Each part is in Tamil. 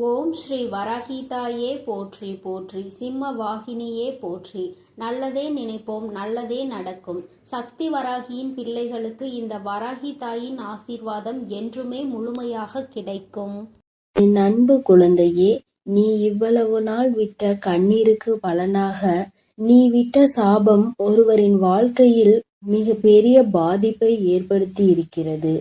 ஓம் ஸ்ரீ வரஹீதாயே போற்றி போற்றி, சிம்ம வாகினியே போற்றி. நல்லதே நினைப்போம், நல்லதே நடக்கும். சக்தி வராகியின் பிள்ளைகளுக்கு இந்த வராகி தாயின் ஆசீர்வாதம் என்றுமே முழுமையாக கிடைக்கும். என் அன்பு குழந்தையே, நீ இவ்வளவு நாள் விட்ட கண்ணீருக்கு பலனாக நீ விட்ட சாபம் ஒருவரின் வாழ்க்கையில் மிக பெரிய பாதிப்பை ஏற்படுத்தி இருக்கிறது.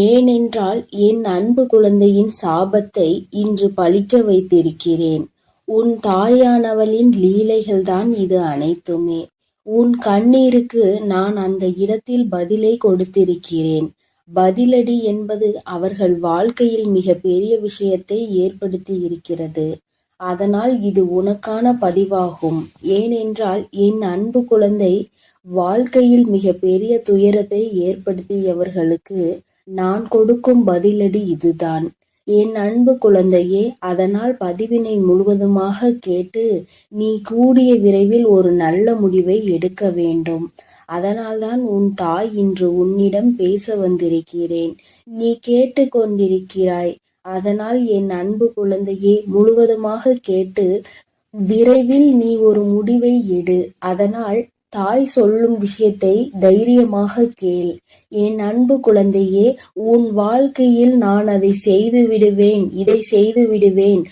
ஏனென்றால் என் அன்பு குழந்தையின் சாபத்தை இன்று பலிக்க வைத்திருக்கிறேன். உன் தாயானவளின் லீலைகள்தான் இது அனைத்துமே. உன் கண்ணீருக்கு நான் அந்த இடத்தில் பதிலை கொடுத்திருக்கிறேன். பதிலடி என்பது அவர்கள் வாழ்க்கையில் மிக பெரிய விஷயத்தை ஏற்படுத்தி இருக்கிறது. அதனால் இது உனக்கான பதிவாகும். ஏனென்றால் என் அன்பு குழந்தை வாழ்க்கையில் மிக பெரிய துயரத்தை ஏற்படுத்தியவர்களுக்கு நான் கொடுக்கும் பதிலடி இதுதான். என் அன்பு குழந்தையே, அதனால் பதிவினை முழுவதுமாக கேட்டு நீ கூடிய விரைவில் ஒரு நல்ல முடிவை எடுக்க வேண்டும். அதனால்தான் உன் தாய் இன்று உன்னிடம் பேச வந்திருக்கிறேன். நீ கேட்டு கொண்டிருக்கிறாய். அதனால் என் அன்பு குழந்தையே, முழுவதுமாக கேட்டு விரைவில் நீ ஒரு முடிவை எடு. அதனால் தாய் சொல்லும் விஷயத்தை தைரியமாக கேள். என் அன்பு குழந்தையே, உன் வாழ்க்கையில் நான் அதை செய்து விடுவேன், இதை செய்து விடுவேன்.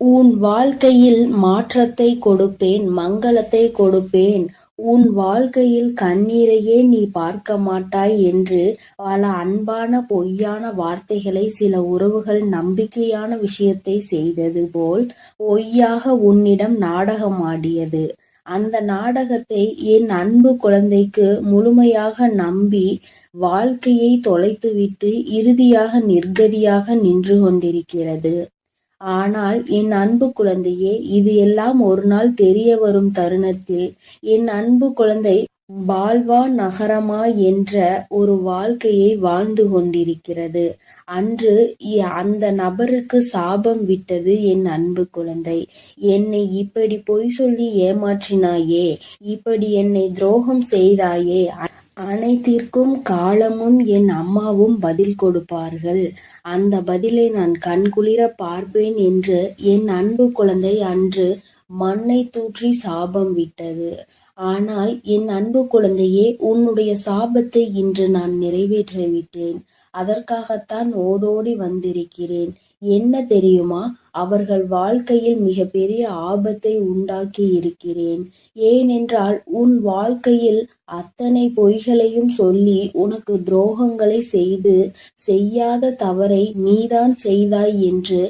உன் வாழ்க்கையில் மாற்றத்தை கொடுப்பேன், மங்களத்தை கொடுப்பேன். உன் வாழ்க்கையில் கண்ணீரையே நீ பார்க்க மாட்டாய் என்று பல அன்பான பொய்யான வார்த்தைகளை சில உறவுகள் நம்பிக்கையான விஷயத்தை செய்தது போல் பொய்யாக உன்னிடம் நாடகம் ஆடியது. அந்த நாடகத்தை என் அன்பு குழந்தைக்கு முழுமையாக நம்பி வாழ்க்கையை தொலைத்துவிட்டு இறுதியாக நிர்கதியாக நின்று கொண்டிருக்கிறது. ஆனால் என் அன்பு குழந்தையே, இது எல்லாம் ஒரு நாள் தெரிய வரும் தருணத்தில் என் அன்பு குழந்தை பால்வா நகரமா என்ற ஒரு வாழ்க்கையை வாழ்ந்து கொண்டிருக்கிறது. அன்று அந்த நபருக்கு சாபம் விட்டது என் அன்பு குழந்தை. என்னை இப்படி பொய் சொல்லி ஏமாற்றினாயே, இப்படி என்னை துரோகம் செய்தாயே, அனைத்திற்கும் காலமும் என் அம்மாவும் பதில் கொடுப்பார்கள். அந்த பதிலை நான் கண்குளிர பார்ப்பேன் என்று என் அன்பு குழந்தை அன்று மண்ணை தூற்றி சாபம் விட்டது. ஆனால் என் அன்பு குழந்தையே, உன்னுடைய சாபத்தை இன்று நான் நிறைவேற்றிவிட்டேன். அதற்காகத்தான் ஓடோடி வந்திருக்கிறேன். என்ன தெரியுமா, அவர்கள் வாழ்க்கையில் மிக பெரிய ஆபத்தை உண்டாக்கி இருக்கிறேன். ஏனென்றால் உன் வாழ்க்கையில் அத்தனை பொய்களையும் சொல்லி உனக்கு துரோகங்களை செய்து செய்யாத தவறை நீதான் செய்தாய் என்று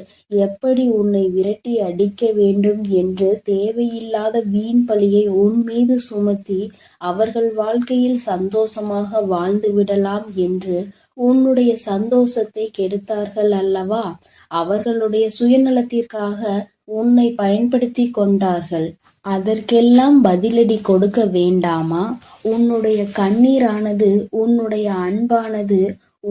எப்படி உன்னை விரட்டி அடிக்க வேண்டும் என்று தேவையில்லாத வீண் பழியை உன் மீது சுமத்தி அவர்கள் வாழ்க்கையில் சந்தோஷமாக வாழ்ந்து விடலாம் என்று உன்னுடைய சந்தோஷத்தை கெடுத்தார்கள் அல்லவா? அவர்களுடைய சுயநலத்திற்காக உன்னை பயன்படுத்தி கொண்டார்கள். அதற்கெல்லாம் பதிலடி கொடுக்க வேண்டாமா? உன்னுடைய கண்ணீரானது, உன்னுடைய அன்பானது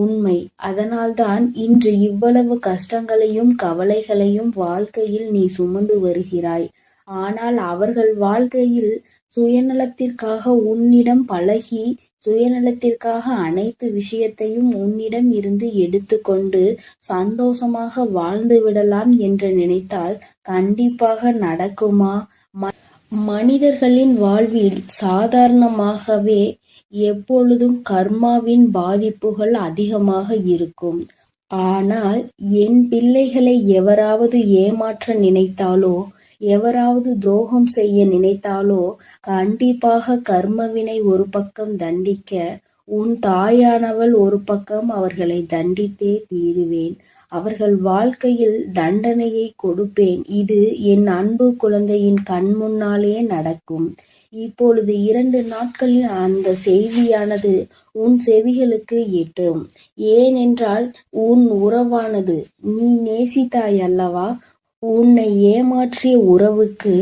உண்மை. அதனால்தான் இன்று இவ்வளவு கஷ்டங்களையும் கவலைகளையும் வாழ்க்கையில் நீ சுமந்து வருகிறாய். ஆனால் அவர்கள் வாழ்க்கையில் சுயநலத்திற்காக உன்னிடம் பழகி, சுயநலத்திற்காக அனைத்து விஷயத்தையும் உன்னிடம் இருந்து எடுத்துக்கொண்டு சந்தோஷமாக வாழ்ந்து விடலாம் என்று நினைத்தால் கண்டிப்பாக நடக்குமா? மனிதர்களின் வாழ்வில் சாதாரணமாகவே எப்பொழுதும் கர்மாவின் பாதிப்புகள் அதிகமாக இருக்கும். ஆனால் என் பிள்ளைகளை எவராவது ஏமாற்ற நினைத்தாலோ, எவராவது துரோகம் செய்ய நினைத்தாலோ கண்டிப்பாக கர்மவினை ஒரு பக்கம் தண்டிக்க, உன் தாயானவள் ஒரு பக்கம் அவர்களை தண்டித்தே தீருவேன். அவர்கள் வாழ்க்கையில் தண்டனையை கொடுப்பேன். இது என் அன்பு குழந்தையின் கண் முன்னாலே நடக்கும். இப்பொழுது 2 நாட்களில் அந்த செய்தியானது உன் செவிகளுக்கு எட்டும். ஏனென்றால் உன் உறவானது, நீ நேசித்தாய் அல்லவா, உன்னை ஏமாற்றிய உறவுக்கு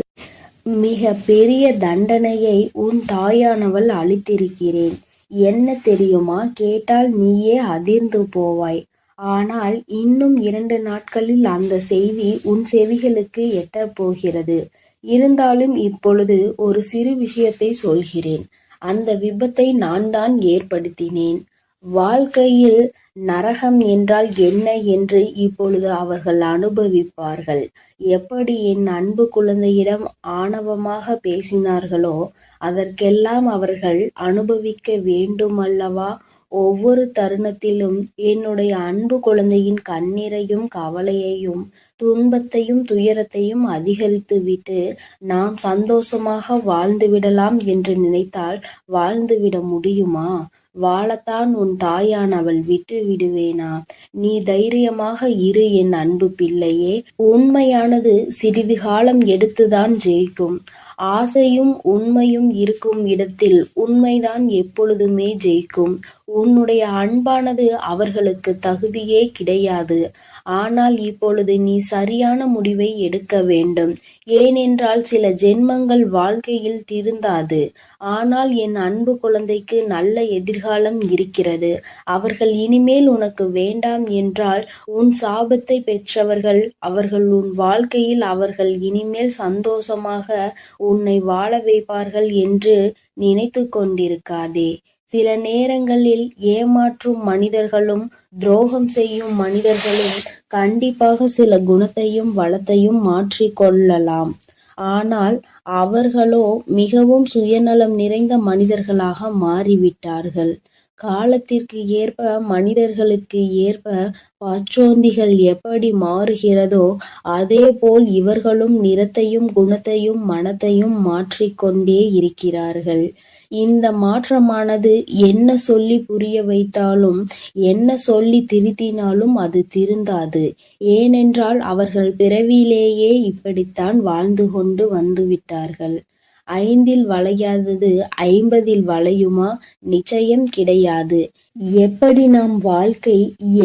மிக பெரிய தண்டனையை உன் தாயானவள் அளித்திருக்கிறேன். என்ன தெரியுமா? கேட்டால் நீயே அதிர்ந்து போவாய். ஆனால் இன்னும் 2 நாட்களில் அந்த செய்தி உன் செவிகளுக்கு எட்டப் போகிறது. இருந்தாலும் இப்பொழுது ஒரு சிறு விஷயத்தை சொல்கிறேன். அந்த விபத்தை நான் தான் ஏற்படுத்தினேன். வாழ்க்கையில் நரகம் என்றால் என்ன என்று இப்பொழுது அவர்கள் அனுபவிப்பார்கள். எப்படி என் அன்பு குழந்தையிடம் ஆணவமாக பேசினார்களோ அதற்கெல்லாம் அவர்கள் அனுபவிக்க வேண்டுமல்லவா? ஒவ்வொரு தருணத்திலும் என்னுடைய அன்பு குழந்தையின் கண்ணீரையும் கவலையையும் துன்பத்தையும் துயரத்தையும் அதிகரித்துவிட்டு நாம் சந்தோஷமாக வாழ்ந்துவிடலாம் என்று நினைத்தால் வாழ்ந்துவிட முடியுமா? வாழத்தான் உன் தாயானவள் விட்டு விடுவேனா? நீ தைரியமாக இரு என் அன்பு பிள்ளையே. உண்மையானது சிறிது காலம் எடுத்துதான் ஜெயிக்கும். ஆசையும் உண்மையும் இருக்கும் இடத்தில் உண்மைதான் எப்பொழுதுமே ஜெயிக்கும். உன்னுடைய அன்பானது அவர்களுக்கு தகுதியே கிடையாது. ஆனால் இப்பொழுது நீ சரியான முடிவை எடுக்க வேண்டும். ஏனென்றால் சில ஜென்மங்கள் வாழ்க்கையில் திருந்தாது. ஆனால் என் அன்பு குழந்தைக்கு நல்ல எதிர்காலம் இருக்கிறது. அவர்கள் இனிமேல் உனக்கு வேண்டாம் என்றால் உன் சாபத்தை பெற்றவர்கள் அவர்கள் உன் வாழ்க்கையில் அவர்கள் இனிமேல் சந்தோஷமாக உன்னை வாழ வைப்பார்கள் என்று நினைத்து கொண்டிருக்காதே. சில நேரங்களில் ஏமாற்றும் மனிதர்களும் துரோகம் செய்யும் மனிதர்களும் கண்டிப்பாக சில குணத்தையும் வளத்தையும் மாற்றிக்கொள்ளலாம். ஆனால் அவர்களோ மிகவும் சுயநலம் நிறைந்த மனிதர்களாக மாறிவிட்டார்கள். காலத்திற்கு ஏற்ப மனிதர்களுக்கு ஏற்ப பச்சோந்திகள் எப்படி மாறுகிறதோ அதேபோல் இவர்களும் நிறத்தையும் குணத்தையும் மனத்தையும் மாற்றிக்கொண்டே இருக்கிறார்கள். இந்த மாற்றமானது என்ன சொல்லி புரிய வைத்தாலும் என்ன சொல்லி திருத்தினாலும் அது திருந்தாது. ஏனென்றால் அவர்கள் பிறவியிலேயே இப்படித்தான் வாழ்ந்து கொண்டு வந்துவிட்டார்கள். 5ல் வளையாதது 50ல் வளையுமா? நிச்சயம் கிடையாது. எப்படி நம் வாழ்க்கை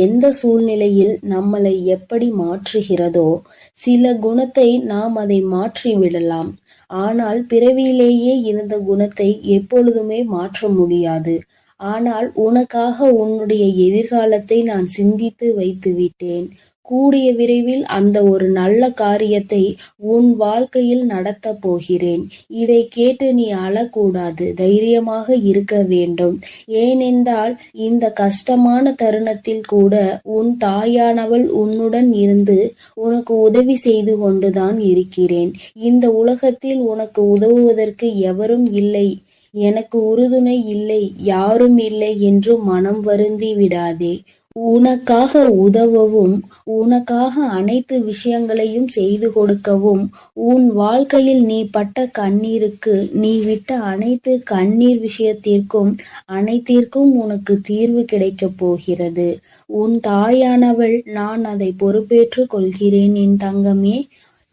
எந்த சூழ்நிலையில் நம்மளை எப்படி மாற்றுகிறதோ சில குணத்தை நாம் அதை மாற்றி விடலாம். ஆனால் பிறவியிலேயே இருந்த குணத்தை எப்பொழுதுமே மாற்ற முடியாது. ஆனால் உனக்காக உன்னுடைய எதிர்காலத்தை நான் சிந்தித்து வைத்து விட்டேன். கூடிய விரைவில் அந்த ஒரு நல்ல காரியத்தை உன் வாழ்க்கையில் நடத்த போகிறேன். இதை கேட்டு நீ அழக்கூடாது, தைரியமாக இருக்க வேண்டும். ஏனென்றால் இந்த கஷ்டமான தருணத்தில் கூட உன் தாயானவள் உன்னுடன் இருந்து உனக்கு உதவி செய்து கொண்டுதான் இருக்கிறேன். இந்த உலகத்தில் உனக்கு உதவுவதற்கு எவரும் இல்லை, எனக்கு உறுதுணை இல்லை, யாரும் இல்லை என்று மனம் வருந்தி விடாதே. உனக்காக உதவவும் உனக்காக அனைத்து விஷயங்களையும் செய்து கொடுக்கவும் உன் வாழ்க்கையில் நீ பட்ட கண்ணீருக்கு நீ விட்ட அனைத்து கண்ணீர் விஷயத்திற்கும் அனைத்திற்கும் உனக்கு தீர்வு கிடைக்கப் போகிறது. உன் தாயானவள் நான் அதை பொறுப்பேற்று கொள்கிறேன் என் தங்கமே.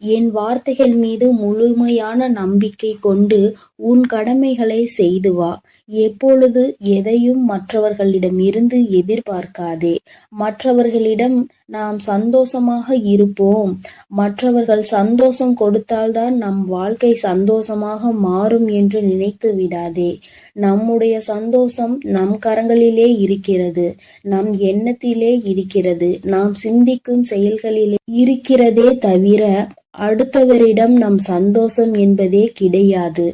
என் வார்த்தைகள் மீது முழுமையான நம்பிக்கை கொண்டு உன் கடமைகளை செய்து வா. எப்பொழுது எதையும் மற்றவர்களிடம் இருந்து எதிர்பார்க்காதே. மற்றவர்களிடம் நாம் சந்தோஷமாக இருப்போம், மற்றவர்கள் சந்தோஷம் கொடுத்தால்தான் நம் வாழ்க்கை சந்தோஷமாக மாறும் என்று நினைத்து விடாதே. நம்முடைய சந்தோஷம் நம் கரங்களிலே இருக்கிறது, நம் எண்ணத்திலே இருக்கிறது, நாம் சிந்திக்கும் செயல்களிலே இருக்கிறதே தவிர அடுத்தவரிடம் நம் சந்தோஷம் என்பதே கிடையாது.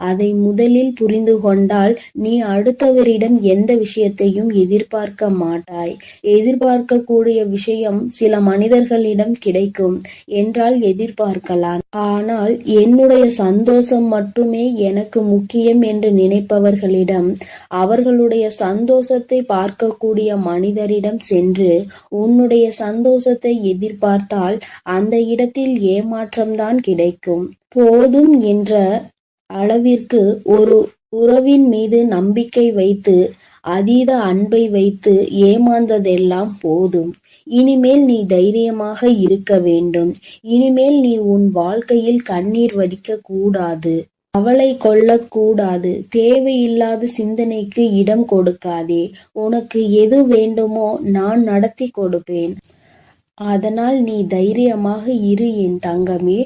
அதை முதலில் புரிந்து கொண்டால் நீ அடுத்தவரிடம் எந்த விஷயத்தையும் எதிர்பார்க்க மாட்டாய். எதிர்பார்க்கக்கூடிய விஷயம் சில மனிதர்களிடம் கிடைக்கும் என்றால் எதிர்பார்க்கலாம். ஆனால் என்னுடைய சந்தோஷம் மட்டுமே எனக்கு முக்கியம் என்று நினைப்பவர்களிடம் அவர்களுடைய சந்தோஷத்தை பார்க்கக்கூடிய மனிதரிடம் சென்று உன்னுடைய சந்தோஷத்தை எதிர்பார்த்தால் அந்த இடத்தில் ஏமாற்றம்தான் கிடைக்கும். போதும் என்ற அளவிற்கு ஒரு உறவின் மீது நம்பிக்கை வைத்து அதீத அன்பை வைத்து ஏமாந்ததெல்லாம் போதும். இனிமேல் நீ தைரியமாக இருக்க வேண்டும். இனிமேல் நீ உன் வாழ்க்கையில் கண்ணீர் வடிக்க கூடாது, கவலை கொள்ளக்கூடாது. தேவையில்லாத சிந்தனைக்கு இடம் கொடுக்காதே. உனக்கு எது வேண்டுமோ நான் நடத்தி கொடுப்பேன். அதனால் நீ தைரியமாக இரு என் தங்கமே.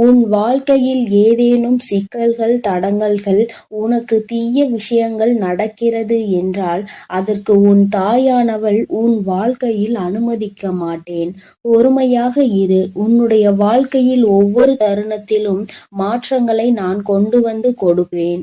உன் வாழ்க்கையில் ஏதேனும் சிக்கல்கள் தடங்கல்கள் உனக்கு தீய விஷயங்கள் நடக்கிறது என்றால் அதற்கு உன் தாயானவள் உன் வாழ்க்கையில் அனுமதிக்க மாட்டேன். பொறுமையாக இரு. உன்னுடைய வாழ்க்கையில் ஒவ்வொரு தருணத்திலும் மாற்றங்களை நான் கொண்டு வந்து கொடுப்பேன்.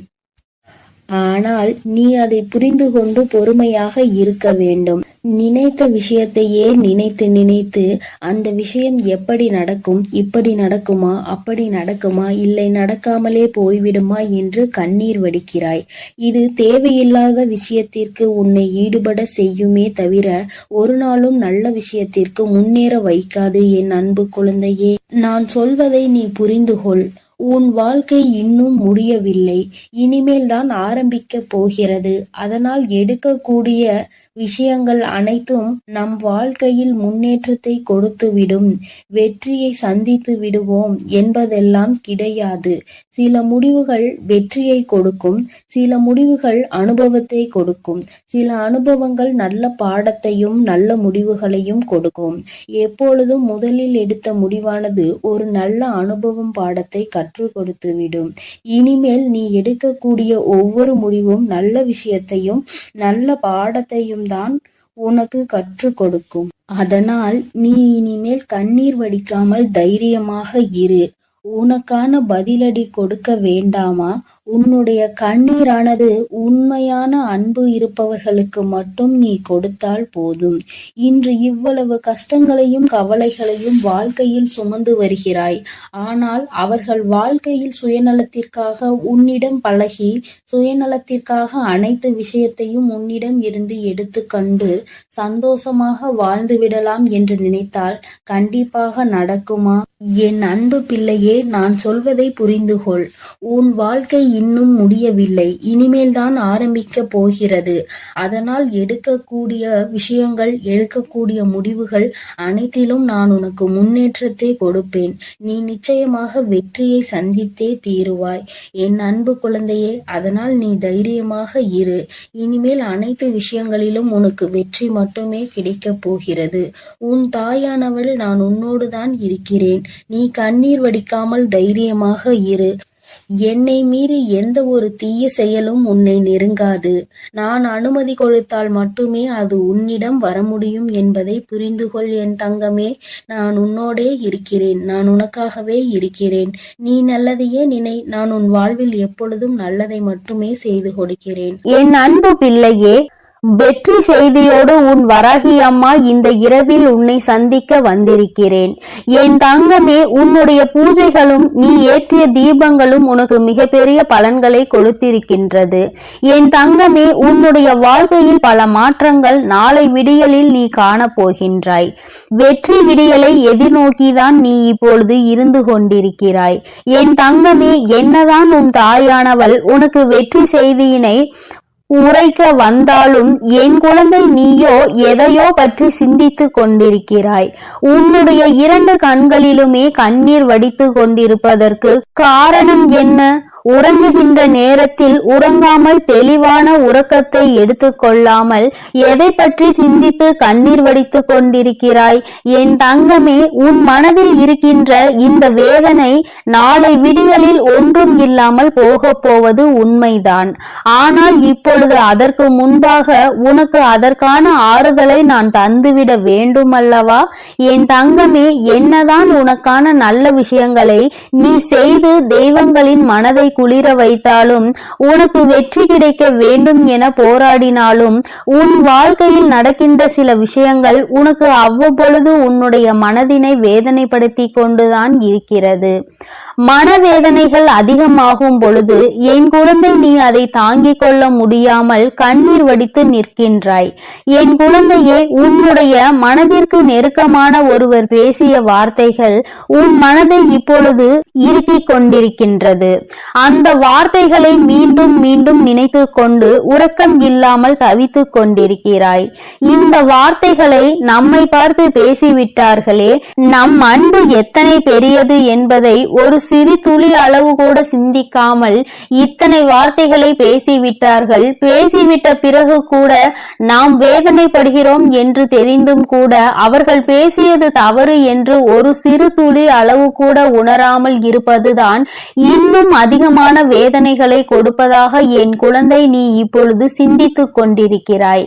ஆனால் நீ அதை புரிந்து கொண்டு பொறுமையாக இருக்க வேண்டும். நினைத்த விஷயத்தையே நினைத்து நினைத்து அந்த விஷயம் எப்படி நடக்கும், இப்படி நடக்குமா, அப்படி நடக்குமா, இல்லை நடக்காமலே போய்விடுமா என்று கண்ணீர் வடிக்கிறாய். இது தேவையில்லாத விஷயத்திற்கு உன்னை ஈடுபட செய்யுமே தவிர ஒரு நாளும் நல்ல விஷயத்திற்கு முன்னேற வைக்காது. என் அன்பு குழந்தையே, நான் சொல்வதை நீ புரிந்து கொள். உன் வாழ்க்கை இன்னும் முடியவில்லை, இனிமேல் தான் ஆரம்பிக்க போகிறது. அதனால் எடுக்கக்கூடிய விஷயங்கள் அனைத்தும் நம் வாழ்க்கையில் முன்னேற்றத்தை கொடுத்துவிடும், வெற்றியை சந்தித்து விடுவோம் என்பதெல்லாம் கிடையாது. சில முடிவுகள் வெற்றியை கொடுக்கும், சில முடிவுகள் அனுபவத்தை கொடுக்கும், சில அனுபவங்கள் நல்ல பாடத்தையும் நல்ல முடிவுகளையும் கொடுக்கும். எப்பொழுதும் முதலில் எடுத்த முடிவானது ஒரு நல்ல அனுபவம் பாடத்தை கற்றுக் கொடுத்துவிடும். இனிமேல் நீ எடுக்கக்கூடிய ஒவ்வொரு முடிவும் நல்ல விஷயத்தையும் நல்ல பாடத்தையும் தான் உனக்கு கற்றுக் கொடுக்கும். அதனால் நீ இனிமேல் கண்ணீர் வடிக்காமல் தைரியமாக இரு. உனக்கான பதிலடி கொடுக்க வேண்டாமா? உன்னுடைய கண்ணீரானது உண்மையான அன்பு இருப்பவர்களுக்கு மட்டும் நீ கொடுத்தால் போதும். இன்று இவ்வளவு கஷ்டங்களையும் கவலைகளையும் வாழ்க்கையில் சுமந்து வருகிறாய். ஆனால் அவர்கள் வாழ்க்கையில் சுயநலத்திற்காக உன்னிடம் பழகி, சுயநலத்திற்காக அனைத்து விஷயத்தையும் உன்னிடம் இருந்து எடுத்து கண்டு சந்தோஷமாக வாழ்ந்து விடலாம் என்று நினைத்தால் கண்டிப்பாக நடக்குமா? என் அன்பு பிள்ளையே, நான் சொல்வதை புரிந்து கொள். உன் வாழ்க்கை இன்னும் முடியவில்லை, இனிமேல் தான் ஆரம்பிக்க போகிறது. அதனால் எடுக்கக்கூடிய விஷயங்கள், எடுக்கக்கூடிய முடிவுகள் அனைத்திலும் நான் உனக்கு முன்னேற்றத்தை கொடுப்பேன். நீ நிச்சயமாக வெற்றியை சந்தித்தே தீருவாய் என் அன்பு குழந்தையே. அதனால் நீ தைரியமாக இரு. இனிமேல் அனைத்து விஷயங்களிலும் உனக்கு வெற்றி மட்டுமே கிடைக்கப் போகிறது. உன் தாயானவள் நான் உன்னோடு தான் இருக்கிறேன். நீ கண்ணீர் வடிக்காமல் தைரியமாக இரு. என்னை மீறி எந்த ஒரு தீய செயலும் உன்னை நெருங்காது. நான் அனுமதி கொடுத்தால் மட்டுமே அது உன்னிடம் வர முடியும் என்பதை புரிந்து கொள் என் தங்கமே. நான் உன்னோடே இருக்கிறேன், நான் உனக்காகவே இருக்கிறேன். நீ நல்லதையே நினை. நான் உன் வாழ்வில் எப்பொழுதும் நல்லதை மட்டுமே செய்து கொடுக்கிறேன். என் அன்பு பிள்ளையே, வெற்றி செய்தியோடு உன் வராகி அம்மா இந்த இரவில் உன்னை சந்திக்க வந்திருக்கிறேன். என் தங்கமே, உன்னுடைய பூஜைகளும் நீ ஏற்றிய தீபங்களும் உனக்கு மிகப்பெரிய பலன்களை கொடுத்திருக்கின்றது. என் தங்கமே, உன்னுடைய வாழ்க்கையில் பல மாற்றங்கள் நாளை விடியலில் நீ காணப்போகின்றாய். வெற்றி விடியலை எதிர்நோக்கிதான் நீ இப்பொழுது இருந்து கொண்டிருக்கிறாய். என் தங்கமே, என்னதான் உன் தாயானவள் உனக்கு வெற்றி செய்தியினை உரைக்க வந்தாலும் என் குழந்தை, நீயோ எதையோ பற்றி சிந்தித்து கொண்டிருக்கிறாய். உன்னுடைய 2 கண்களிலுமே கண்ணீர் வடித்து கொண்டிருப்பதற்கு காரணம் என்ன? உறங்குகின்ற நேரத்தில் உறங்காமல் தெளிவான உறக்கத்தை எடுத்துக்கொள்ளாமல் எதை பற்றி சிந்தித்து கண்ணீர் வடித்து கொண்டிருக்கிறாய்? என் தங்கமே, உன் மனதில் இருக்கின்ற இந்த வேதனை நாளை விடியலில் ஒன்றும் இல்லாமல் போக போவது உண்மைதான். ஆனால் இப்பொழுது அதற்கு முன்பாக உனக்கு அதற்கான ஆறுதலை நான் தந்துவிட வேண்டும் அல்லவா? என் தங்கமே, என்னதான் உனக்கான நல்ல விஷயங்களை நீ செய்து தெய்வங்களின் மனதை குளிர வைத்தாலும், உனக்கு வெற்றி கிடைக்க வேண்டும் என போராடினாலும், உன் வாழ்க்கையில் நடக்கின்ற சில விஷயங்கள் உனக்கு அவ்வப்பொழுது உன்னுடைய மனதினை வேதனைப்படுத்தி கொண்டுதான் இருக்கிறது. மனவேதனைகள் அதிகமாகும் பொழுது என் குழந்தை, நீ அதை தாங்கிக் கொள்ள முடியாமல் கண்ணீர் வடித்து நிற்கின்றாய். என் குழந்தையே, உன்னுடைய மனதிற்கு நெருக்கமான ஒருவர் பேசிய வார்த்தைகள் உன் மனதை இப்பொழுது இறுக்கிக் கொண்டிருக்கின்றது. அந்த வார்த்தைகளை மீண்டும் மீண்டும் நினைத்து கொண்டு உறக்கம் இல்லாமல் தவித்து கொண்டிருக்கிறாய். இந்த வார்த்தைகளை நம்மை பார்த்து பேசிவிட்டார்களே, நம் அன்பு எத்தனை பெரியது என்பதை ஒரு சிறு துளி அளவு கூட சிந்திக்காமல் இத்தனை வார்த்தைகளை பேசிவிட்டார்கள். பேசிவிட்ட பிறகு கூட நாம் வேதனைப்படுகிறோம் என்று தெரிந்தும் கூட அவர்கள் பேசியது தவறு என்று ஒரு சிறு துளி அளவு கூட உணராமல் இருப்பதுதான் இன்னும் அதிகமாக அதிகமான வேதனைகளை கொடுப்பதாக என் குழந்தை நீ இப்பொழுது சிந்தித்துக் கொண்டிருக்கிறாய்.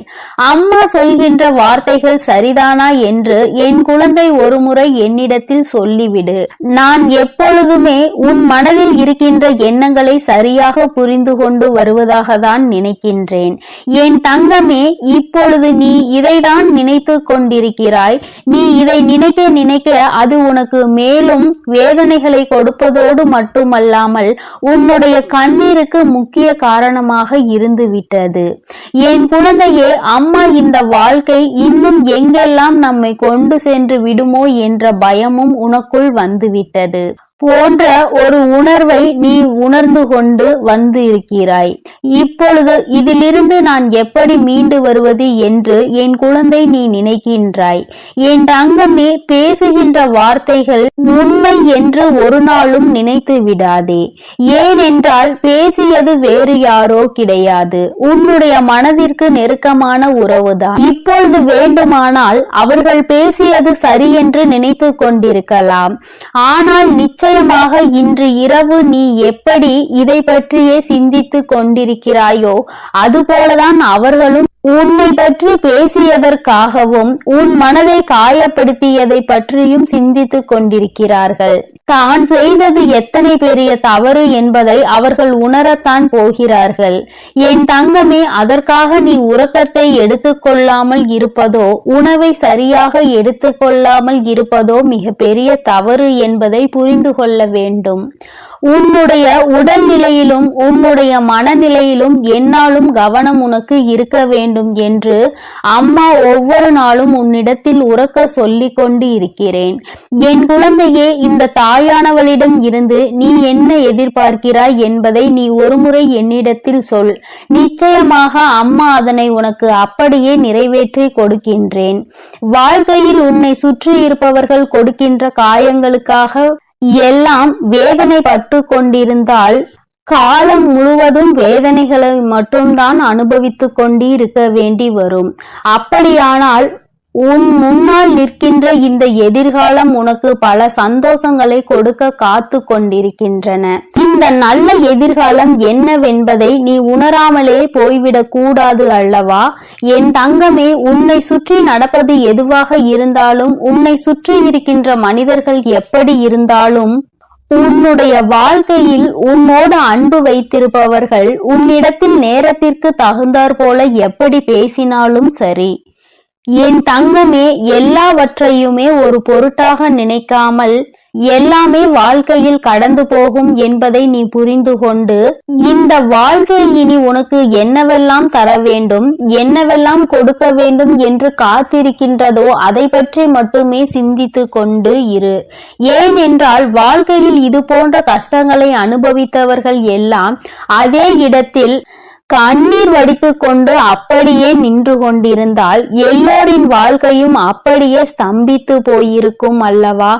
அம்மா சொல்கின்ற வார்த்தைகள் சரிதானா என்று என் குழந்தை ஒருமுறை என்னிடத்தில் சொல்லிவிடு. நான் எப்பொழுதுமே உன் மனதில் இருக்கின்ற எண்ணங்களை சரியாக புரிந்து கொண்டு வருவதாக தான் நினைக்கின்றேன். என் தங்கமே, இப்பொழுது நீ இதைதான் நினைத்து கொண்டிருக்கிறாய். நீ இதை நினைக்க நினைக்க அது உனக்கு மேலும் வேதனைகளை கொடுப்பதோடு மட்டுமல்லாமல் உன்னுடைய கண்ணீருக்கு முக்கிய காரணமாக இருந்து விட்டது. என் குழந்தையே, அம்மா இந்த வாழ்க்கை இன்னும் எங்கெல்லாம் நம்மை கொண்டு சென்று விடுமோ என்ற பயமும் உனக்குள் வந்துவிட்டது போன்ற ஒரு உணர்வை நீ உணர்ந்து கொண்டு வந்து இருக்கிறாய். இப்பொழுது இதிலிருந்து நான் எப்படி மீண்டு வருவது என்று என் குழந்தை நீ நினைக்கின்றாய். என் தங்கமே, பேசுகின்ற வார்த்தைகள் உண்மை என்று ஒரு நாளும் நினைத்து விடாதே. ஏனென்றால் பேசியது வேறு யாரோ கிடையாது, உன்னுடைய மனதிற்கு நெருக்கமான உறவுதான். இப்பொழுது வேண்டுமானால் அவர்கள் பேசியது சரி என்று நினைத்து கொண்டிருக்கலாம். ஆனால் நிச்சயமாக இன்று இரவு நீ எப்படி இதை பற்றியே சிந்தித்து கொண்டிருக்கிறாயோ அதுபோலதான் அவர்களும் உன்னை பற்றி பேசியதற்காகவும் உன் மனதை காயப்படுத்தியதை பற்றியும் சிந்தித்துக் கொண்டிருக்கிறார்கள். தான் செய்தது எத்தனை பெரிய தவறு என்பதை அவர்கள் உணரத்தான் போகிறார்கள். என் தங்கமே, அதற்காக நீ உறக்கத்தை எடுத்துக்கொள்ளாமல் இருப்பதோ உணவை சரியாக எடுத்துக்கொள்ளாமல் இருப்பதோ மிக பெரிய தவறு என்பதை புரிந்து கொள்ள வேண்டும். உன்னுடைய உடல்நிலையிலும் உன்னுடைய மனநிலையிலும் என்னாலும் கவனம் உனக்கு இருக்க வேண்டும் என்று அம்மா ஒவ்வொரு நாளும் உன்னிடத்தில் உறக்க சொல்லிக் கொண்டு இருக்கிறேன். என் குழந்தையே, இந்த தாயானவளிடம் இருந்து நீ என்ன எதிர்பார்க்கிறாய் என்பதை நீ ஒருமுறை என்னிடத்தில் சொல். நிச்சயமாக அம்மா அதனை உனக்கு அப்படியே நிறைவேற்றி கொடுக்கின்றேன். வாழ்க்கையில் உன்னை சுற்றி இருப்பவர்கள் கொடுக்கின்ற காயங்களுக்காக எல்லாம் வேதனைப்பட்டு கொண்டிருந்தால் காலம் முழுவதும் வேதனைகளை மட்டும்தான் அனுபவித்துக் கொண்டு இருக்க வேண்டி வரும். அப்படியானால் உன் முன்னால் நிற்கின்ற இந்த எதிர்காலம் உனக்கு பல சந்தோஷங்களை கொடுக்க காத்து கொண்டிருக்கின்றன. இந்த நல்ல எதிர்காலம் என்னவென்பதை நீ உணராமலே போய்விடக் கூடாது அல்லவா? என் தங்கமே, உன்னை சுற்றி நடப்பது எதுவாக இருந்தாலும், உன்னை சுற்றி இருக்கின்ற மனிதர்கள் எப்படி இருந்தாலும், உன்னுடைய வாழ்க்கையில் உன்னோடு அன்பு வைத்திருப்பவர்கள் உன்னிடத்தில் நேரத்திற்கு தகுந்தாற் போல எப்படி பேசினாலும் சரி, என் தங்கமே, எல்லாவற்றையுமே ஒரு பொருட்டாக நினைக்காமல் எல்லாமே வாழ்க்கையில் கடந்து போகும் என்பதை நீ புரிந்து கொண்டு இந்த வாழ்க்கை இனி உனக்கு என்னவெல்லாம் தர வேண்டும், என்னவெல்லாம் கொடுக்க வேண்டும் என்று காத்திருக்கின்றதோ அதை பற்றி மட்டுமே சிந்தித்து கொண்டு இரு. ஏனென்றால் வாழ்க்கையில் இது போன்ற கஷ்டங்களை அனுபவித்தவர்கள் எல்லாம் அதே இடத்தில் கண்ணீர் வடித்துக் கொண்டு அப்படியே நின்று கொண்டிருந்தால் எல்லோரின் வாழ்க்கையும் அப்படியே ஸ்தம்பித்து போயிருக்கும் அல்லவா?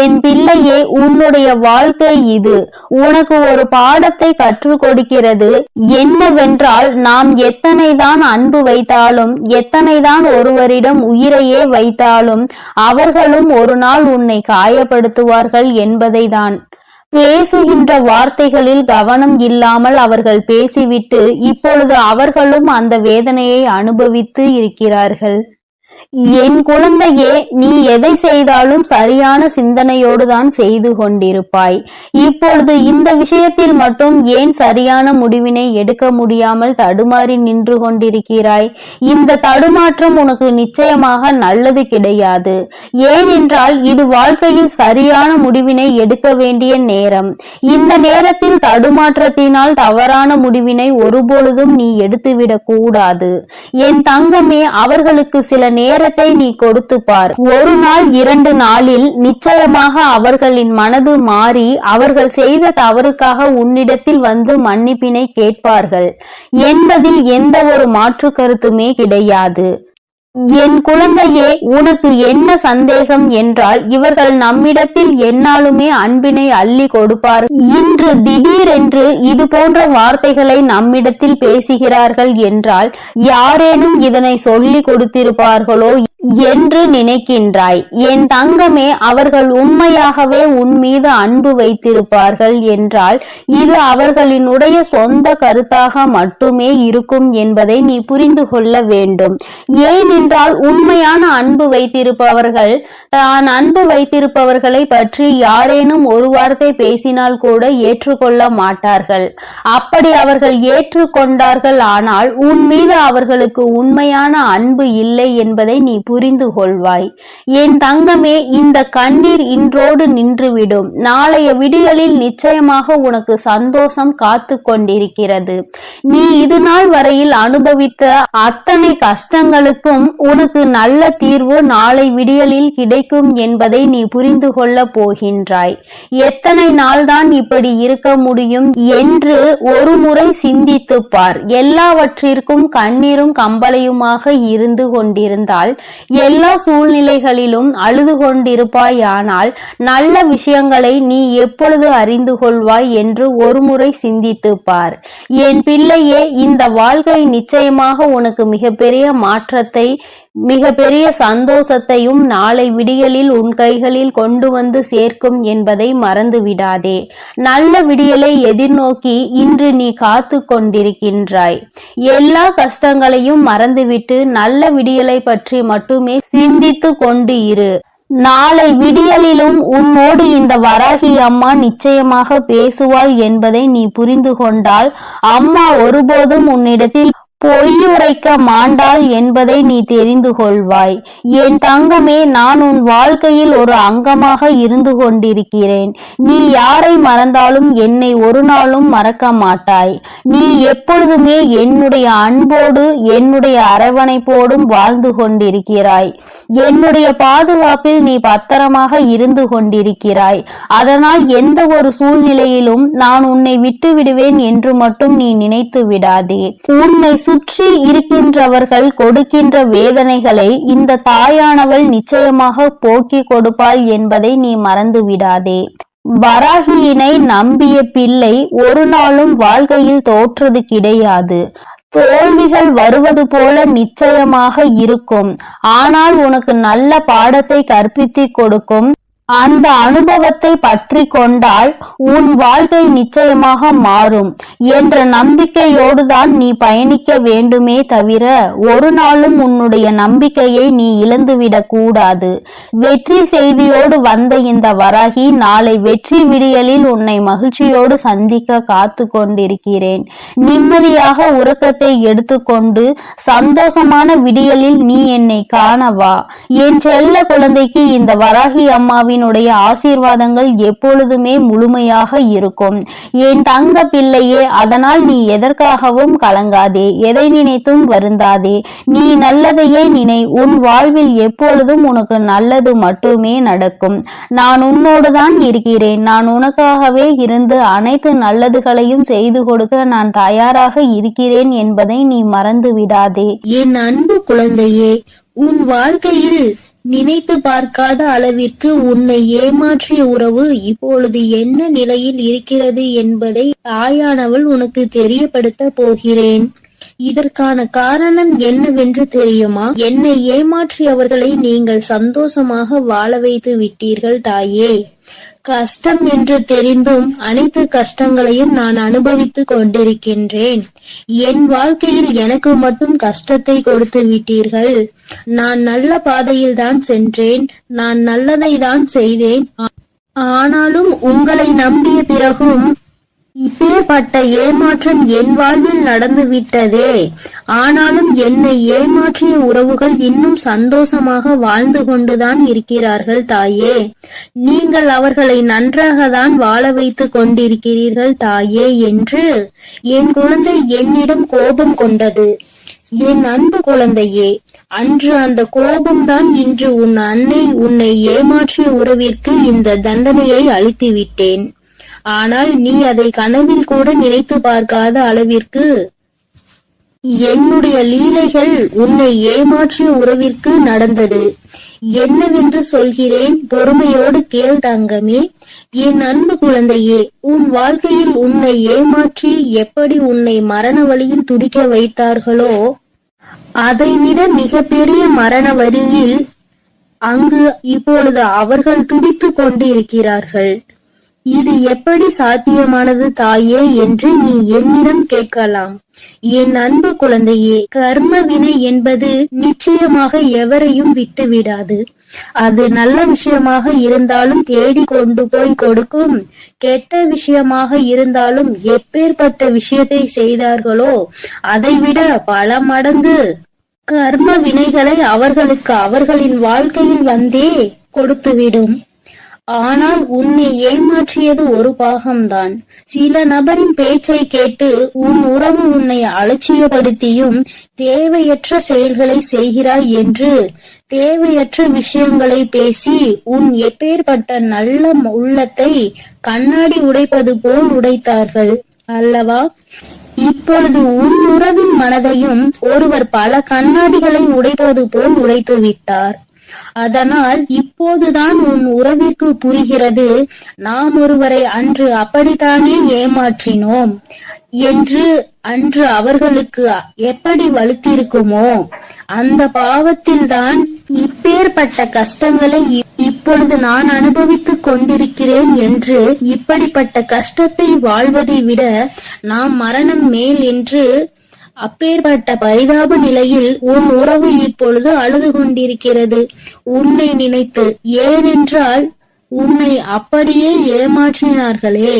என் பிள்ளையே, உன்னுடைய வாழ்க்கை இது உனக்கு ஒரு பாடத்தை கற்றுக் கொடுக்கிறது. என்னவென்றால், நாம் எத்தனைதான் அன்பு வைத்தாலும், எத்தனைதான் ஒருவரிடம் உயிரையே வைத்தாலும் அவர்களும் ஒரு நாள் உன்னை காயப்படுத்துவார்கள் என்பதைதான். பேசுகின்ற வார்த்தைகளில் கவனம் இல்லாமல் அவர்கள் பேசிவிட்டு இப்பொழுது அவர்களும் அந்த வேதனையை அனுபவித்து இருக்கிறார்கள். என் குழந்தையே, நீ எதை செய்தாலும் சரியான சிந்தனையோடு தான் செய்து கொண்டிருப்பாய். இப்பொழுது இந்த விஷயத்தில் மட்டும் ஏன் சரியான முடிவினை எடுக்க முடியாமல் தடுமாறி நின்று கொண்டிருக்கிறாய்? இந்த தடுமாற்றம் உனக்கு நிச்சயமாக நல்லது கிடையாது. ஏனென்றால் இது வாழ்க்கையில் சரியான முடிவினை எடுக்க வேண்டிய நேரம். இந்த நேரத்தில் தடுமாற்றத்தினால் தவறான முடிவினை ஒருபொழுதும் நீ எடுத்துவிடக் கூடாது. என் தங்கமே, அவர்களுக்கு சில நேரத்தை நீ கொடுத்து பார். ஒரு நாள் 2 நாளில் நிச்சயமாக அவர்களின் மனது மாறி அவர்கள் செய்த தவறுக்காக உன்னிடத்தில் வந்து மன்னிப்பினை கேட்பார்கள் என்பதில் எந்த ஒரு மாற்று கருத்துமே கிடையாது. என் குழந்தையே, உனக்கு என்ன சந்தேகம் என்றால், இவர்கள் நம்மிடத்தில் எந்நாளுமே அன்பினை அள்ளி கொடுப்பார். இன்று திடீரென்று இது போன்ற வார்த்தைகளை நம்மிடத்தில் பேசுகிறார்கள் என்றால் யாரேனும் இதனை சொல்லி கொடுத்திருப்பார்களோ என்று நினைக்கின்றாய். என் தங்கமே, அவர்கள் உண்மையாகவே உன் மீது அன்பு வைத்திருப்பார்கள் என்றால் இது அவர்களினுடைய சொந்த கருத்தாக மட்டுமே இருக்கும் என்பதை நீ புரிந்து கொள்ள வேண்டும். ஏனென்றால் உண்மையான அன்பு வைத்திருப்பவர்கள் தான் அன்பு வைத்திருப்பவர்களை பற்றி யாரேனும் ஒரு வார்த்தை பேசினால் கூட ஏற்றுக்கொள்ள மாட்டார்கள். அப்படி அவர்கள் ஏற்றுக்கொண்டார்கள் ஆனால் உன் மீது அவர்களுக்கு உண்மையான அன்பு இல்லை என்பதை நீ புரிந்து கொள்வாய். என் தங்கமே, இந்த கண்ணீர் இன்றோடு நின்றுவிடும். நாளைய விடியலில் நிச்சயமாக உனக்கு சந்தோஷம் காத்து கொண்டிருக்கிறது. நீ இது நாள் வரையில் அனுபவித்த அத்தனை கஷ்டங்களுக்கும் உனக்கு நல்ல தீர்வு நாளை விடியலில் கிடைக்கும் என்பதை நீ புரிந்து கொள்ள போகின்றாய். எத்தனை நாள்தான் இப்படி இருக்க முடியும் என்று ஒரு முறை சிந்தித்து பார். எல்லாவற்றிற்கும் கண்ணீரும் கம்பளையுமாக இருந்து கொண்டிருந்தால் எல்லா சூழ்நிலைகளிலும் அழுது கொண்டிருப்பாயானால் நல்ல விஷயங்களை நீ எப்பொழுது அறிந்து கொள்வாய் என்று ஒரு முறை சிந்தித்து பார். என் பிள்ளையே, இந்த வாழ்க்கை நிச்சயமாக உனக்கு மிகப்பெரிய மாற்றத்தை மிகப்பெரிய சந்தோஷத்தையும் நாளை விடியலில் உன் கைகளில் கொண்டு வந்து சேர்க்கும் என்பதை மறந்து விடாதே. நல்ல விடியலை எதிர்நோக்கி இன்று நீ காத்து கொண்டிருக்கின்றாய். எல்லா கஷ்டங்களையும் மறந்துவிட்டு நல்ல விடியலை பற்றி மட்டுமே சிந்தித்து கொண்டு இரு. நாளை விடியலிலும் உன்னோடு இந்த வராகி அம்மா நிச்சயமாக பேசுவாள் என்பதை நீ புரிந்து கொண்டால் அம்மா ஒருபோதும் உன்னிடத்தில் பொய்யுரைக்க மாண்டாள் என்பதை நீ தெரிந்து கொள்வாய். என் தங்கமே, நான் உன் வாழ்க்கையில் ஒரு அங்கமாக இருந்து கொண்டிருக்கிறேன். நீ யாரை மறந்தாலும் என்னை ஒரு நாளும் மறக்க மாட்டாய். நீ எப்பொழுதுமே என்னுடைய அன்போடு என்னுடைய அரவணைப்போடும் வாழ்ந்து கொண்டிருக்கிறாய். என்னுடைய பாதுகாப்பில் நீ பத்திரமாக இருந்து கொண்டிருக்கிறாய். அதனால் எந்த ஒரு சூழ்நிலையிலும் நான் உன்னை விட்டு விடுவேன் என்று மட்டும் நீ நினைத்து விடாதே. உன்னை சுற்றி இருக்கின்றவர்கள் கொடுக்கின்ற வேதனைகளை இந்த தாயானவள் நிச்சயமாக போக்கிக் கொடுப்பாள் என்பதை நீ மறந்து விடாதே. வராகியினை நம்பிய பிள்ளை ஒரு நாளும் வாழ்க்கையில் தோற்றது கிடையாது. தோல்விகள் வருவது போல நிச்சயமாக இருக்கும். ஆனால் உனக்கு நல்ல பாடத்தை கற்பித்து கொடுக்கும். அந்த அனுபவத்தை பற்றி கொண்டால் உன் வாழ்க்கை நிச்சயமாக மாறும் என்ற நம்பிக்கையோடு தான் நீ பயணிக்க வேண்டுமே தவிர ஒரு நாளும் உன்னுடைய நம்பிக்கையை நீ இழந்துவிடக் கூடாது. வெற்றி செய்தியோடு வந்த இந்த வராகி நாளை வெற்றி விடியலில் உன்னை மகிழ்ச்சியோடு சந்திக்க காத்து கொண்டிருக்கிறேன். நிம்மதியாக உறக்கத்தை எடுத்துக்கொண்டு சந்தோஷமான விடியலில் நீ என்னை காணவா. என் செல்ல குழந்தைக்கு இந்த வராகி அம்மாவின் ஆசீர்வாதங்கள் எப்பொழுதுமே முழுமையாக இருக்கும். என் தங்க பிள்ளையே, அதனால் நீ எதற்காகவும் கலங்காதே, எதை நினைத்தும் வருந்தாதே. நீ நல்லதையே நினை. உன் வாழ்வில் எப்பொழுதும் உனக்கு நல்லது மட்டுமே நடக்கும். நான் உன்னோடுதான் இருக்கிறேன். நான் உனக்காகவே இருந்து அனைத்து நல்லதுகளையும் செய்து கொடுக்க நான் தயாராக இருக்கிறேன் என்பதை நீ மறந்து விடாதே. என் அன்பு குழந்தையே, உன் வாழ்க்கையில் நினைத்து பார்க்காத அளவிற்கு உன்னை ஏமாற்றிய உறவு இப்பொழுது என்ன நிலையில் இருக்கிறது என்பதை தாயானவள் உனக்கு தெரியப்படுத்த போகிறேன். இதற்கான காரணம் என்னவென்று தெரியுமா? என்னை ஏமாற்றியவர்களை நீங்கள் சந்தோஷமாக வாழ வைத்து விட்டீர்கள் தாயே. கஷ்டம் என்று தெரிந்தும் அனைத்து கஷ்டங்களையும் நான் அனுபவித்துக் கொண்டிருக்கின்றேன். என் வாழ்க்கையில் எனக்கு மட்டும் கஷ்டத்தை கொடுத்து விட்டீர்கள். நான் நல்ல பாதையில் தான் சென்றேன். நான் நல்லதை தான் செய்தேன். ஆனாலும் உங்களை நம்பிய பிறகும் இப்பேற்பட்ட ஏமாற்றம் என் வாழ்வில் நடந்து விட்டதே. ஆனாலும் என்னை ஏமாற்றிய உறவுகள் இன்னும் சந்தோஷமாக வாழ்ந்து கொண்டுதான் இருக்கிறார்கள் தாயே. நீங்கள் அவர்களை நன்றாக தான் வாழ வைத்து கொண்டிருக்கிறீர்கள் தாயே என்று என் குழந்தை என்னிடம் கோபம் கொண்டது. என் அன்பு குழந்தையே, அன்று அந்த கோபம்தான் இன்று உன் அன்னை உன்னை ஏமாற்றிய உறவிற்கு இந்த தண்டனையை அளித்து விட்டேன். ஆனால் நீ அதை கனவில் கூட நினைத்து பார்க்காத அளவிற்கு என்னுடைய லீலைகள் உன்னை ஏமாற்றிய உறவிற்கு நடந்தது. என்னவென்று சொல்கிறேன், பொறுமையோடு கேள் தங்கமே. என் அன்பு குழந்தையே, உன் வாழ்க்கையில் உன்னை ஏமாற்றி எப்படி உன்னை மரண வழியில் துடிக்க வைத்தார்களோ அதைவிட மிகப்பெரிய மரண வரியில் அங்கு இப்பொழுது அவர்கள் துடித்துக் கொண்டு இருக்கிறார்கள். இது எப்படி சாத்தியமானது தாயே என்று நீ என்னிடம் கேட்கலாம். என் அன்பு குழந்தையே, கர்ம வினை என்பது நிச்சயமாக எவரையும் விட்டுவிடாது. அது நல்ல விஷயமாக இருந்தாலும் தேடி கொண்டு போய் கொடுக்கும், கெட்ட விஷயமாக இருந்தாலும் எப்பேற்பட்ட விஷயத்தை செய்தார்களோ அதைவிட பல மடங்கு கர்ம வினைகளை அவர்களுக்கு அவர்களின் வாழ்க்கையில் வந்தே கொடுத்துவிடும். ஆனால் உன்னை ஏமாற்றியது ஒரு பாகம்தான். சில நபரின் பேச்சை கேட்டு உன் உறவு உன்னை அலட்சியப்படுத்தியும் தேவையற்ற செயல்களை செய்கிறாய் என்று தேவையற்ற விஷயங்களை பேசி உன் எப்பேற்பட்ட நல்ல உள்ளத்தை கண்ணாடி உடைப்பது போல் உடைத்தார்கள் அல்லவா? இப்பொழுது உன் உறவின் மனதையும் ஒருவர் பல கண்ணாடிகளை உடைப்பது போல் உடைத்து விட்டார். அதனால் இப்போதுதான் உன் உறவிற்கு புரிகிறது, நாம் ஒருவரை அன்று அப்படித்தானே ஏமாற்றினோம் என்று. அன்று அவர்களுக்கு எப்படி வலுத்திருக்குமோ அந்த பாவத்தில்தான் இப்பேற்பட்ட கஷ்டங்களை இப்பொழுது நான் அனுபவித்துக் கொண்டிருக்கிறேன் என்று. இப்படிப்பட்ட கஷ்டத்தை வாழ்வதை விட நாம் மரணம் மேல் என்று அப்பேற்பட்ட பரிதாப நிலையில் உன் உறவு இப்பொழுது அழுது கொண்டிருக்கிறது உன்னை நினைத்து. ஏனென்றால் உன்னை அப்படியே ஏமாற்றினார்களே.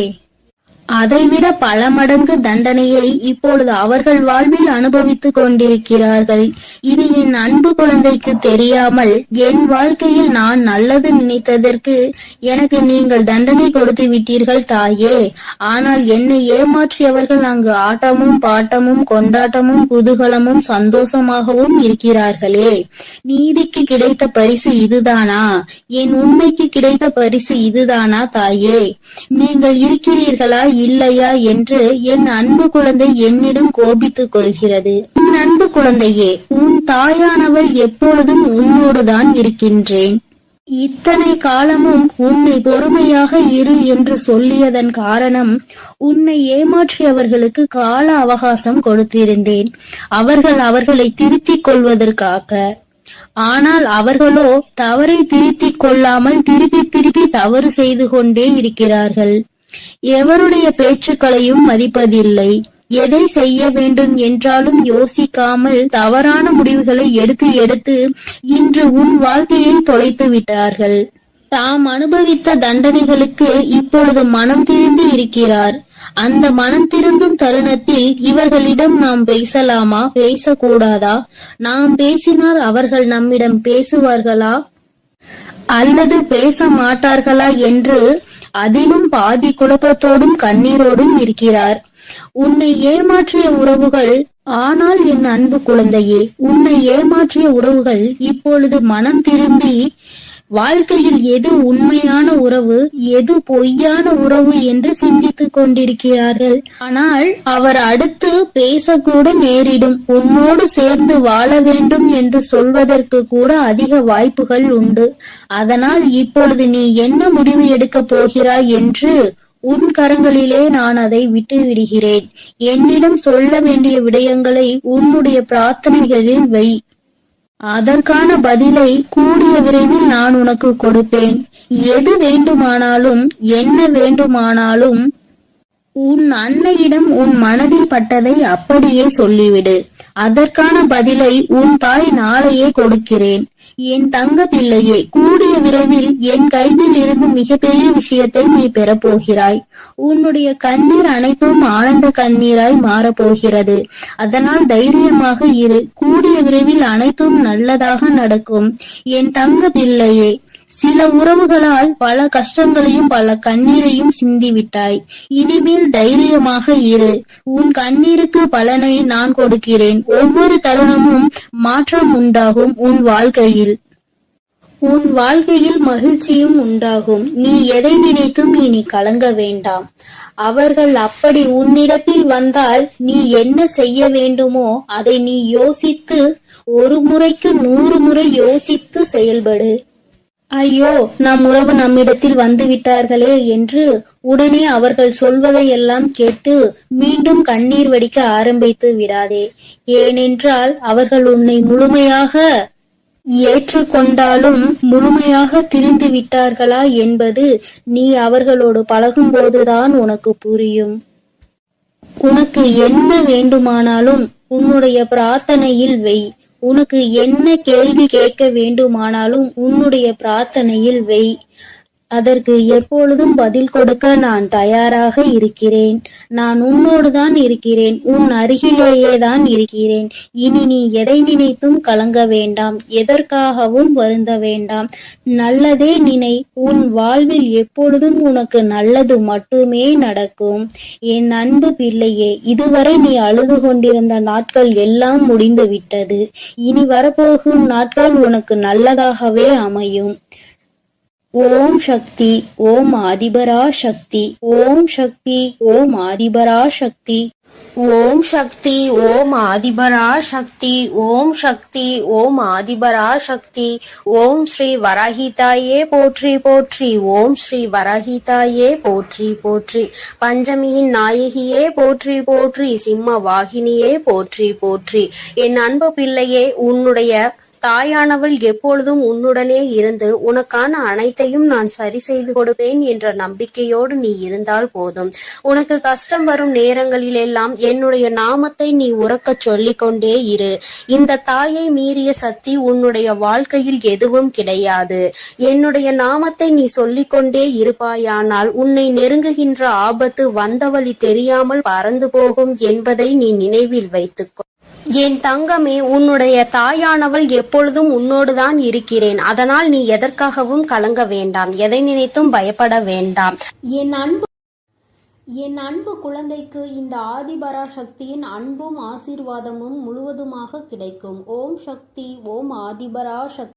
அதைவிட பல மடங்கு தண்டனையை இப்பொழுது அவர்கள் வாழ்வில் அனுபவித்துக் கொண்டிருக்கிறார்கள். இது என் அன்பு குழந்தைக்கு தெரியாமல் என் வாழ்க்கையில் நான் நல்லது நினைத்ததற்கு எனக்கு நீங்கள் தண்டனை கொடுத்து விட்டீர்கள் தாயே. ஆனால் என்னை ஏமாற்றியவர்கள் அங்கு ஆட்டமும் பாட்டமும் கொண்டாட்டமும் குதூகலமும் சந்தோஷமாகவும் இருக்கிறார்களே. நீதிக்கு கிடைத்த பரிசு இதுதானா? என் உண்மைக்கு கிடைத்த பரிசு இதுதானா தாயே? நீங்கள் இருக்கிறீர்களா இல்லையா என்று என் அன்பு குழந்தை என்னிடம் கோபித்துக் கொள்கிறது. என் அன்பு குழந்தையே, உன் தாயானவள் எப்பொழுதும் உன்னோடுதான் இருக்கின்றேன். இத்தனை காலமும் உன்னை பொறுமையாக இரு என்று சொல்லியதன் காரணம், உன்னை ஏமாற்றியவர்களுக்கு கால அவகாசம் கொடுத்திருந்தேன், அவர்களை திருத்திக் கொள்வதற்காக. ஆனால் அவர்களோ தவறை திருத்திக் கொள்ளாமல் திருப்பி தவறு செய்து கொண்டே இருக்கிறார்கள். எவருடைய பேச்சுக்களையும் மதிப்பதில்லை. எதை செய்ய வேண்டும் என்றாலும் யோசிக்காமல் தவறான முடிவுகளை எடுத்து இன்று உன் வாழ்க்கையை தொலைத்து விட்டார்கள். தாம் அனுபவித்த தண்டனைகளுக்கு இப்பொழுது மனம் திரும்பி இருக்கிறார். அந்த மனம் திருந்தும் தருணத்தில் இவர்களிடம் நாம் பேசலாமா, பேசக்கூடாதா? நாம் பேசினால் அவர்கள் நம்மிடம் பேசுவார்களா அல்லது பேச மாட்டார்களா என்று அதிலும் பாதி குழப்பத்தோடும் கண்ணீரோடும் இருக்கிறார். உன்னை ஏமாற்றிய உறவுகள், ஆனால் என் அன்பு குழந்தையே, உன்னை ஏமாற்றிய உறவுகள் இப்பொழுது மனம் திரும்பி வாழ்க்கையில் எது உண்மையான உறவு, எது பொய்யான உறவு என்று சிந்தித்துக் கொண்டிருக்கிறார்கள். ஆனால் அவர் அடுத்து பேசக்கூட நேரிடும். உன்னோடு சேர்ந்து வாழ வேண்டும் என்று சொல்வதற்கு கூட அதிக வாய்ப்புகள் உண்டு. அதனால் இப்பொழுது நீ என்ன முடிவு எடுக்கப் போகிறாய் என்று உன் கரங்களிலே நான் அதை விட்டு விடுகிறேன். என்னிடம் சொல்ல வேண்டிய விடயங்களை உன்னுடைய பிரார்த்தனைகளில் வை. அதற்கான பதிலை கூடிய விரைவில் நான் உனக்கு கொடுப்பேன். எது வேண்டுமானாலும் என்ன வேண்டுமானாலும் உன் அன்னையிடம் உன் மனதில் பட்டதை அப்படியே சொல்லிவிடு. அதற்கான பதிலை உன் தாய் நாளையே கொடுக்கிறேன். என் தங்க பிள்ளையே, கூடிய விரைவில் என் கையில் இருந்து மிகப்பெரிய விஷயத்தை நீ பெறப்போகிறாய். உன்னுடைய கண்ணீர் அனைத்தும் ஆனந்த கண்ணீராய் மாறப்போகிறது. அதனால் தைரியமாக இரு. கூடிய விரைவில் அனைத்தும் நல்லதாக நடக்கும் என் தங்க பிள்ளையே. சில உறவுகளால் பல கஷ்டங்களையும் பல கண்ணீரையும் சிந்திவிட்டாய். இனிமேல் தைரியமாக இரு. உன் கண்ணீருக்கு பலனை நான் கொடுக்கிறேன். ஒவ்வொரு தருணமும் மாற்றம் உண்டாகும். உன் வாழ்க்கையில் மகிழ்ச்சியும் உண்டாகும். நீ எதை நினைத்தும் இனி கலங்க வேண்டாம். அவர்கள் அப்படி உன்னிடத்தில் வந்தால் நீ என்ன செய்ய வேண்டுமோ அதை நீ யோசித்து, ஒரு முறைக்கு 100 முறை யோசித்து செயல்படு. ஐயோ, நம் உறவு நம்மிடத்தில் வந்து விட்டார்களே என்று உடனே அவர்கள் சொல்வதையெல்லாம் கேட்டு மீண்டும் கண்ணீர் வடிக்க ஆரம்பித்து விடாதே. ஏனென்றால் அவர்கள் உன்னை முழுமையாக ஏற்றுக்கொண்டாலும் முழுமையாக திரிந்து விட்டார்களா என்பது நீ அவர்களோடு பழகும்போதுதான் உனக்கு புரியும். உனக்கு என்ன வேண்டுமானாலும் உன்னுடைய பிரார்த்தனையில் வை. உனக்கு என்ன கேள்வி கேட்க வேண்டுமானாலும் உன்னுடைய பிரார்த்தனையில் வை. அதற்கு எப்பொழுதும் பதில் கொடுக்க நான் தயாராக இருக்கிறேன். நான் உன்னோடுதான் இருக்கிறேன், உன் அருகிலேயே தான் இருக்கிறேன். இனி நீ எதை நினைத்தும் கலங்க வேண்டாம், எதற்காகவும் வருந்த வேண்டாம். நல்லதே நினை. உன் வாழ்வில் எப்பொழுதும் உனக்கு நல்லது மட்டுமே நடக்கும். என் அன்பு பிள்ளையே, இதுவரை நீ அழுது கொண்டிருந்த நாட்கள் எல்லாம் முடிந்து விட்டது. இனி வரப்போகும் நாட்கள் உனக்கு நல்லதாகவே அமையும். ஓம் சக்தி, ஓம் ஆதிபரா சக்தி, ஓம் சக்தி, ஓம் ஆதிபரா சக்தி, ஓம் சக்தி, ஓம் ஆதிபரா சக்தி, ஓம் சக்தி, ஓம் ஆதிபரா சக்தி. ஓம் ஸ்ரீ வராஹிதாயே போற்றி போற்றி, ஓம் ஸ்ரீ வராஹிதாயே போற்றி போற்றி. பஞ்சமியின் நாயகியே போற்றி போற்றி, சிம்ம வாகினியே போற்றி போற்றி. என் அன்பு பிள்ளையே, உன்னுடைய தாயானவள் எப்பொழுதும் உன்னுடனே இருந்து உனக்கான அனைத்தையும் நான் சரி செய்து கொடுப்பேன் என்ற நம்பிக்கையோடு நீ இருந்தால் போதும். உனக்கு கஷ்டம் வரும் நேரங்களிலெல்லாம் என்னுடைய நாமத்தை நீ உரக்கச் சொல்லிக் கொண்டே இரு. இந்த தாயை மீறிய சக்தி உன்னுடைய வாழ்க்கையில் எதுவும் கிடையாது. என்னுடைய நாமத்தை நீ சொல்லிக்கொண்டே இருப்பாயானால் உன்னை நெருங்குகின்ற ஆபத்து வந்தவழி தெரியாமல் பறந்து போகும் என்பதை நீ நினைவில் வைத்துக்கோ. என் தங்கமே, உன்னுடைய தாயானவள் எப்பொழுதும் உன்னோடுதான் இருக்கிறேன். அதனால் நீ எதற்காகவும் கலங்க வேண்டாம், எதை நினைத்தும் பயப்பட வேண்டாம். என் அன்பு குழந்தைக்கு இந்த ஆதிபரா சக்தியின் அன்பும் ஆசீர்வாதமும் முழுவதுமாக கிடைக்கும். ஓம் சக்தி, ஓம் ஆதிபரா சக்தி.